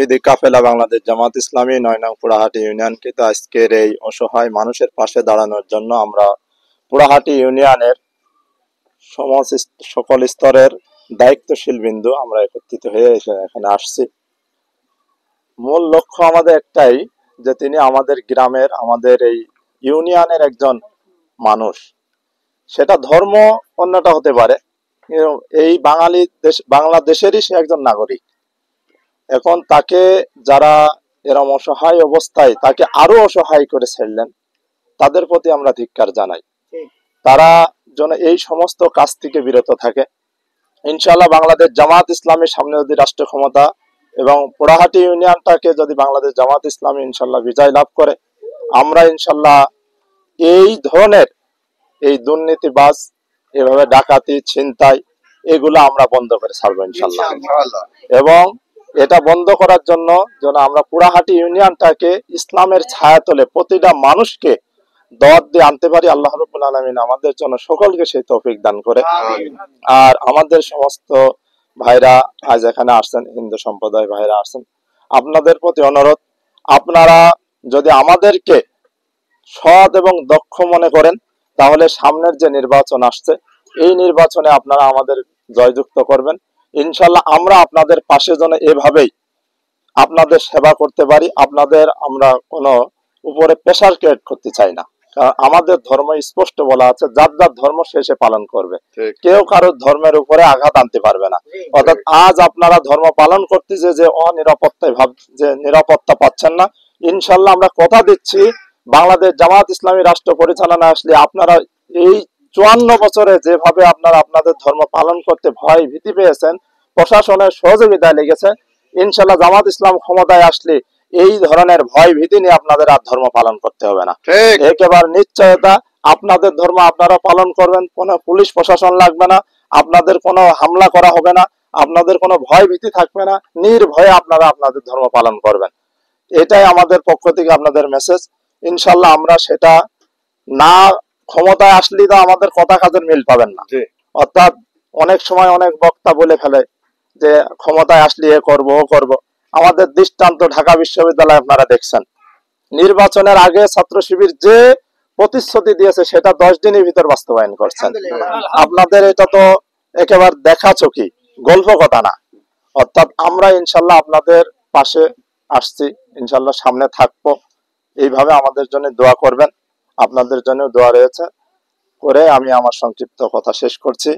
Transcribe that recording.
তৌহিদি কাফেলা বাংলাদেশ জামাত ইসলামী ৯ নং পুরাহাটি ইউনিয়নকৃত আজকের এই অসহায় মানুষের পাশে দাঁড়ানোর জন্য আমরা পুরাহাটি ইউনিয়নের সকল স্তরের দায়িত্বশীল বিন্দু আমরা একত্রিত হয়ে এখানে আসছি। মূল লক্ষ্য আমাদের একটাই, যে তিনি আমাদের গ্রামের, আমাদের এই ইউনিয়নের একজন মানুষ। সেটা ধর্ম অন্যটা হতে পারে, এই বাংলাদেশেরই সে একজন নাগরিক। এখন তাকে যারা এরম অসহায় অবস্থায় তাকে আরো অসহায় করে ছাড়লেন, তাদের প্রতি আমরা ধিক্কার জানাই। তারা যেন এই সমস্ত কাজ থেকে বিরত থাকে। ইনশাআল্লাহ বাংলাদেশ জামাত ইসলামের সামনে যদি রাষ্ট্র ক্ষমতা এবং পোড়াহাটি ইউনিয়নটাকে যদি বাংলাদেশ জামাত ইসলামী ইনশাআল্লাহ বিজয় লাভ করে, আমরা ইনশাআল্লাহ এই ধরনের এই দুর্নীতিবাজ, এভাবে ডাকাতি, ছিনতাই, এগুলো আমরা বন্ধ করে ছাড়বো ইনশাআল্লাহ। এবং এটা বন্ধ করার জন্য যেন আমরা পুরাহাটি ইউনিয়নটাকে ইসলামের ছায়াতলে প্রতিটা মানুষকে দাওয়াত দিয়ে আনতে পারি। আল্লাহ রাব্বুল আলামিন আমাদের জন্য সকলকে সেই তৌফিক দান করে। আর আমাদের সমস্ত ভাইরা আজ এখানে আসছেন, হিন্দু সম্প্রদায় ভাইরা আসছেন, আপনাদের প্রতি অনুরোধ, আপনারা যদি আমাদেরকে সৎ এবং দক্ষ মনে করেন, তাহলে সামনের যে নির্বাচন আসছে, এই নির্বাচনে আপনারা আমাদের জয়যুক্ত করবেন। ইনশাআল্লাহ আমরা আপনাদের পাশে যেন এভাবেই আপনাদের সেবা করতে পারি। আমরা কোনো উপরে প্রেসার ক্রিয়েট করতে চাই না, কারণ আমাদের ধর্ম স্পষ্ট বলা আছে, যার যার ধর্ম সে পালন করবে, কেউ কারোর ধর্মের উপরে আঘাত আনতে পারবে না। অর্থাৎ আজ আপনারা ধর্ম পালন করতেছে যে অনিরাপত্তায় যে নিরাপত্তা পাচ্ছেন না, ইনশাআল্লাহ আমরা কথা দিচ্ছি, বাংলাদেশ জামাত ইসলামী রাষ্ট্র পরিচালনা আসলে আপনারা এই 54 বছরে যেভাবে আপনারা আপনাদের ধর্ম পালন করতে ভয় ভীতি পেয়েছেন, প্রশাসনের সহযোগিতায় লেগেছে, ইনশাআল্লাহ জামাত ইসলাম ক্ষমতায় আসলে এই ধরনের ভয় ভীতি নিয়ে আপনাদের আর ধর্ম পালন করতে হবে না। একেবারে নিশ্চয়তা, আপনাদের ধর্ম আপনারা পালন করবেন, কোনো পুলিশ প্রশাসন লাগবে না, আপনাদের কোনো হামলা করা হবে না, আপনাদের কোনো ভয় ভীতি থাকবে না, নির্ভয়ে আপনারা আপনাদের ধর্ম পালন করবেন। এটাই আমাদের পক্ষ থেকে আপনাদের মেসেজ। ইনশাআল্লাহ আমরা সেটা না, ক্ষমতায় আসলে তো আমাদের কথা কাজের মিল পাবেন না। অর্থাৎ অনেক সময় অনেক বক্তা বলে ফেলে যে ক্ষমতায় আসলে এ করবো ও করবো। আমাদের দৃষ্টান্ত ঢাকা বিশ্ববিদ্যালয় আপনারা দেখছেন, নির্বাচনের আগে ছাত্র শিবির যে প্রতিশ্রুতি দিয়েছে সেটা 10 দিনের ভিতর বাস্তবায়ন করছেন। আপনাদের এটা তো একেবারে দেখা চোখি, গল্প কথা না। অর্থাৎ আমরা ইনশাআল্লাহ আপনাদের পাশে আসছি, ইনশাআল্লাহ সামনে থাকবো। এইভাবে আমাদের জন্য দোয়া করবেন, আপনাদের জন্য দোয়া রয়েছে। করে আমি আমার সংক্ষিপ্ত কথা শেষ করছি।